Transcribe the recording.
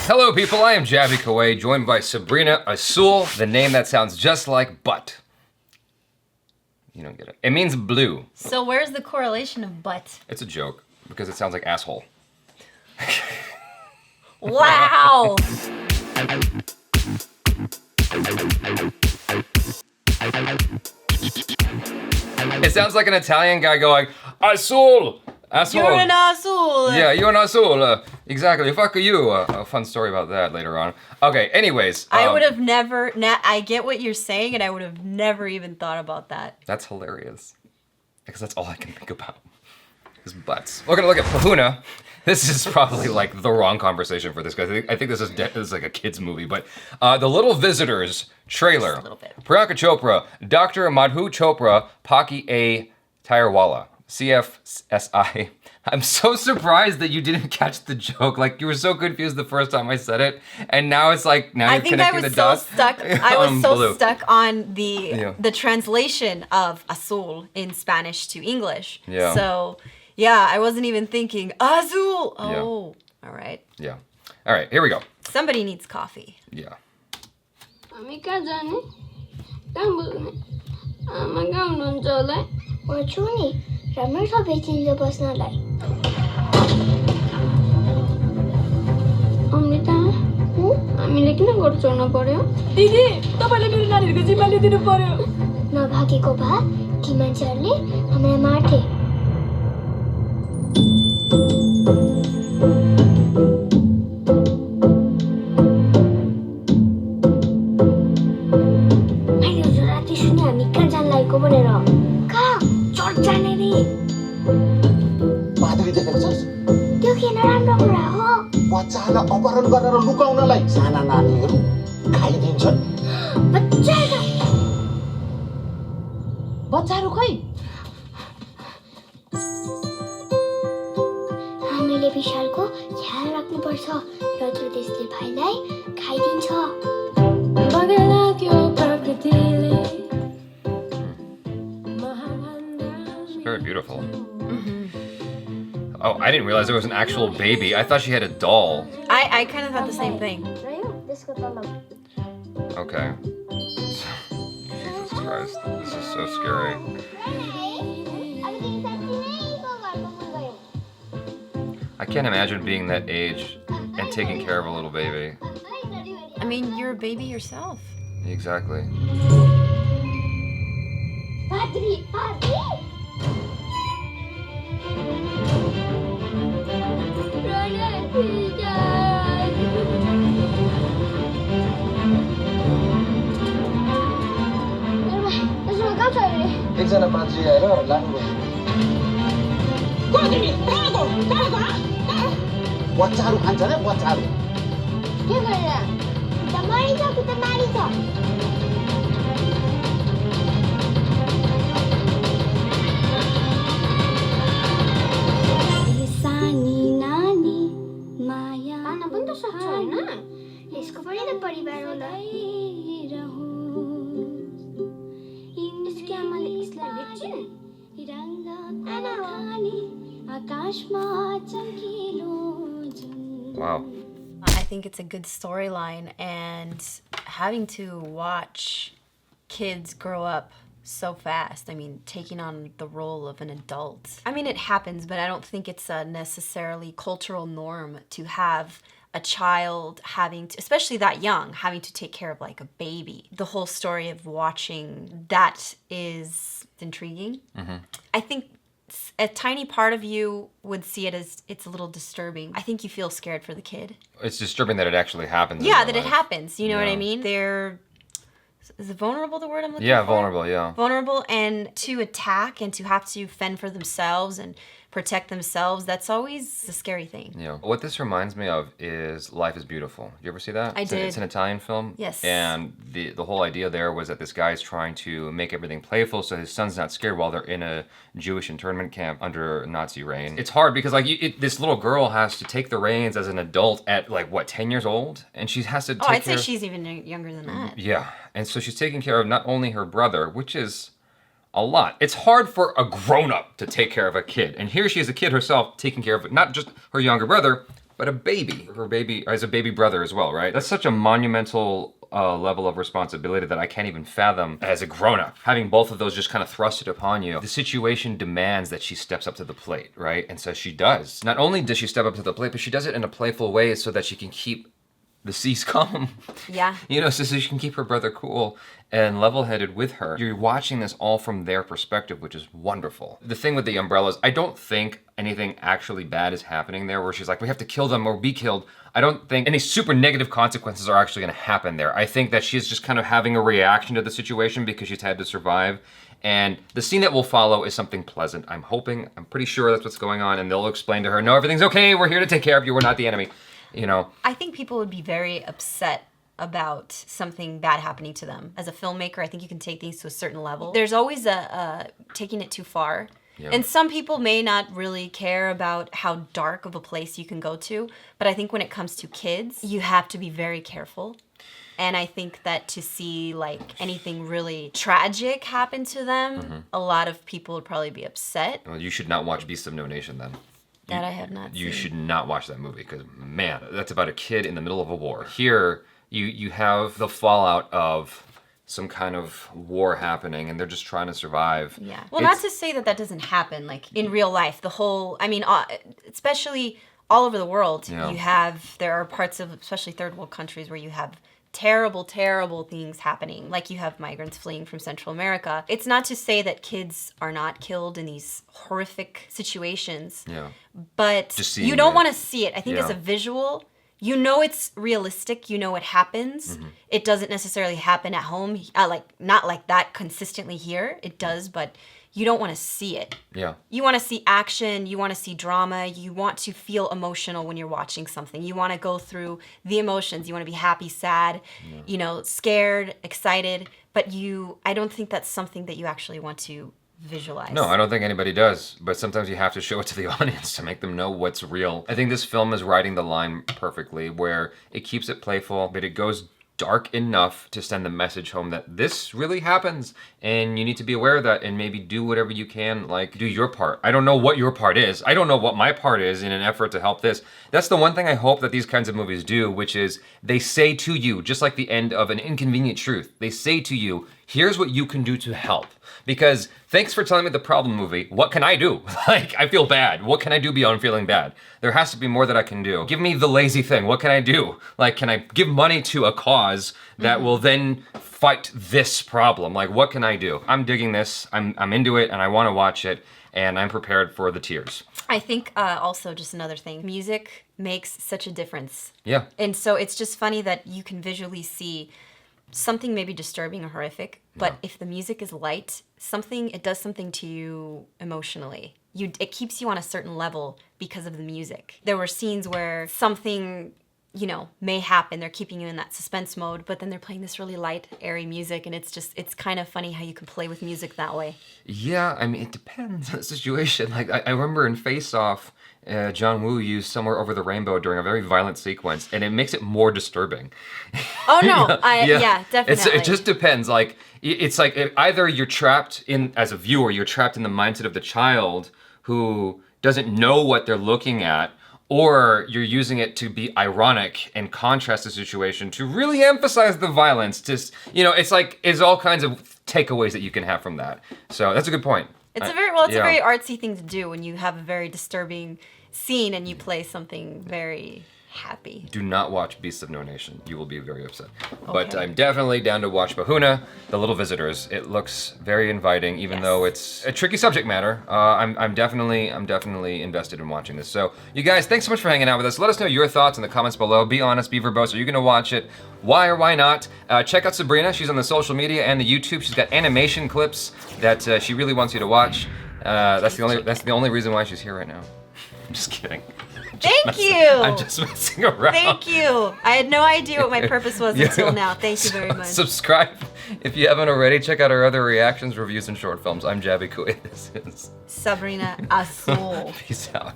Hello, people. I am Javi Kawai, joined by Sabrina Azul, the name that sounds just like butt. You don't get it. It means blue. So where's the correlation of butt? It's a joke because it sounds like asshole. Wow! It sounds like an Italian guy going, Azul! Asshole. You're an azul! Yeah, you're an Azul. Exactly. Fuck you. A fun story about that later on. Okay, anyways. I would have never, I get what you're saying, and I would have never even thought about that. That's hilarious. Because that's all I can think about. Is butts. We're gonna look at Pahuna. This is probably like the wrong conversation for this guy. I think this is like a kid's movie, but The Little Visitors trailer. Just a little bit. Priyanka Chopra, Dr. Madhu Chopra, Paki A. Tyrewala, CFSI. I'm so surprised that you didn't catch the joke. Like you were so confused the first time I said it, and now it's like now you're connecting the dots. I was so Blue. stuck on the translation of azul in Spanish to English. Yeah. So yeah, I wasn't even thinking azul. Oh, all right. Yeah. All right, here we go. Somebody needs coffee. Yeah. हामी कहाँ जाने कहाँ बुझ्ने आमा कहाँ हुनुहुन्छ होला म छु नि राम्रो छ बेचिन्छ बस्नलाई अमृता हामीले किन गोठ चढ्न पर्यो दिदी तपाईले मेरो नानीहरुको जिम्मा लिदिनु पर्यो नभागेको भए ती मान्छेहरूले हामीलाई मार्थे मैले हिजो राति सुने हामी कहाँ जान लागेको भनेर कहाँ चर्च जाने नि माधुरी देखेको छस् त्यो के नराम्रो कुरा हो बच्चालाई अपहरण गरेर लुकाउनलाई साना नानीहरू खाइदिन्छन् बच्चाहरु खै हामीले विशालको ख्याल राख्नुपर्छ रजु त्यसले भाइलाई खाइदिन्छ It's very beautiful. Oh, I didn't realize there was an actual baby. I thought she had a doll. I kind of thought the same thing. त्यसको तलब Okay. Jesus Christ. This is so scary. I can't imagine being that age and taking care of a little baby. I mean, you're a baby yourself. Exactly. पाद्री पाद्री एकजना मान्छे आएर लानुभयो बच्चाहरू खान्छ नि बच्चाहरू के गरेर त मरिन्छ कि त मारिन्छ सानी नानी माया खाना पनि त सक्छ हैन यसको पनि त परिवार होला इसके आमाले यसलाई लेख्छिन् Wow. I think it's a good storyline, and having to watch kids grow up so fast. I mean, taking on the role of an adult. I mean, it happens, but I don't think it's a necessarily cultural norm to have a child having to, especially that young, having to take care of like a baby. The whole story of watching that is intriguing. I think a tiny part of you would see it as it's a little disturbing. I think you feel scared for the kid. It's disturbing that it actually happens. in Yeah, real that it life. happens. You know what I Yeah. mean? Is it vulnerable the word I'm looking Yeah, for? vulnerable, yeah. Vulnerable, and to attack and to have to fend for themselves and protect themselves, that's always a scary thing. Yeah. What this reminds me of is Life is Beautiful. You ever see that? I It's did. an Italian film. Yes. And the whole idea there was that this guy's trying to make everything playful so his son's not scared while they're in a Jewish internment camp under Nazi reign. It's hard because like this little girl has to take the reins as an adult at like what, 10 years old? And she has to take Oh, I'd say care she's even younger than that. Yeah. And so she's taking care of not only her brother, which is a lot. It's hard for a grown-up to take care of a kid. And here she is a kid herself taking care of not just her younger brother, but a baby. Her baby as a baby brother as well, right? That's such a monumental level of responsibility that I can't even fathom as a grown-up. Having both of those just kind of thrusted upon you. The situation demands that she steps up to the plate, right? And so she does. Not only does she step up to the plate, but she does it in a playful way so that she can keep the seas calm. Yeah. You know, so she can keep her brother cool and level-headed with her. You're watching this all from their perspective, which is wonderful. The thing with the umbrellas, I don't think anything actually bad is happening there where she's like, we have to kill them or be killed. I don't think any super negative consequences are actually gonna happen there. I think that she's just kind of having a reaction to the situation because she's had to survive. And the scene that will follow is something pleasant. I'm hoping, I'm pretty sure that's what's going on, and they'll explain to her, no, everything's okay, we're here to take care of you, we're not the enemy. You know, I think people would be very upset about something bad happening to them. As a filmmaker, I think you can take things to a certain level. There's always a taking it too far. Yeah. And some people may not really care about how dark of a place you can go to, but I think when it comes to kids, you have to be very careful. And I think that to see like anything really tragic happen to them, a lot of people would probably be upset. well, you should not watch Beasts of No Nation then. That I have not You seen. should not watch that movie because, man, that's about a kid in the middle of a war. Here, you have the fallout of some kind of war happening and they're just trying to survive. Yeah. Well, It's- not to say that that doesn't happen, like in real life. The whole, I mean, especially all over the world, Yeah. there are parts of, especially third world countries, where you have terrible, terrible things happening. Like you have migrants fleeing from Central America. It's not to say that kids are not killed in these horrific situations, Yeah. but Just seeing you don't it. want to see it. I think as Yeah. a visual, you know it's realistic. You know it happens. Mm-hmm. It doesn't necessarily happen at home. Not like that consistently here. It does, but you don't want to see it. Yeah. You want to see action. You want to see drama. You want to feel emotional when you're watching something. You want to go through the emotions. You want to be happy, sad, you know, scared, excited. But I don't think that's something that you actually want to visualize. No, I don't think anybody does, but sometimes you have to show it to the audience to make them know what's real. I think this film is riding the line perfectly where it keeps it playful, but it goes dark enough to send the message home that this really happens and you need to be aware of that and maybe do whatever you can, like do your part. I don't know what your part is. I don't know what my part is in an effort to help this. That's the one thing I hope that these kinds of movies do, which is they say to you, just like the end of An Inconvenient Truth, they say to you, here's what you can do to help. Because thanks for telling me the problem movie. What can I do? Like, I feel bad. What can I do beyond feeling bad? There has to be more that I can do. Give me the lazy thing. What can I do? Like, can I give money to a cause that will then fight this problem? Like, what can I do? I'm digging this. I'm into it and I want to watch it and I'm prepared for the tears. I think also just another thing, music makes such a difference. Yeah. And so it's just funny that you can visually see something maybe disturbing or horrific, but if the music is light, it does something to you emotionally. It keeps you on a certain level because of the music. There were scenes where something, you know, may happen. They're keeping you in that suspense mode, but then they're playing this really light, airy music, and it's kind of funny how you can play with music that way. Yeah, I mean, it depends on the situation. Like, I remember in Face Off, John Woo used Somewhere Over the Rainbow during a very violent sequence, and it makes it more disturbing. Oh no, yeah, definitely. It just depends. Like, it's like either you're trapped in, as a viewer, you're trapped in the mindset of the child who doesn't know what they're looking at, or you're using it to be ironic and contrast the situation to really emphasize the violence. Just, you know, it's all kinds of takeaways that you can have from that. So that's a good point. It's a Yeah. very artsy thing to do when you have a very disturbing scene and you play something very happy. Do not watch Beasts of No Nation. You will be very upset. But Okay. I'm definitely down to watch Bahuna, The Little Visitors. It looks very inviting, even Yes. though it's a tricky subject matter. I'm definitely invested in watching this. So, you guys, thanks so much for hanging out with us. Let us know your thoughts in the comments below. Be honest, be verbose. Are you going to watch it? Why or why not? Check out Sabrina. She's on the social media and the YouTube. She's got animation clips that she really wants you to watch. That's the only reason why she's here right now. I'm just kidding. Thank you. I'm just messing around. Thank you. I had no idea what my purpose was until now. Thank you very much. Subscribe if you haven't already. Check out our other reactions, reviews, and short films. I'm Jabby Kui. This is Sabrina Azul. Peace out.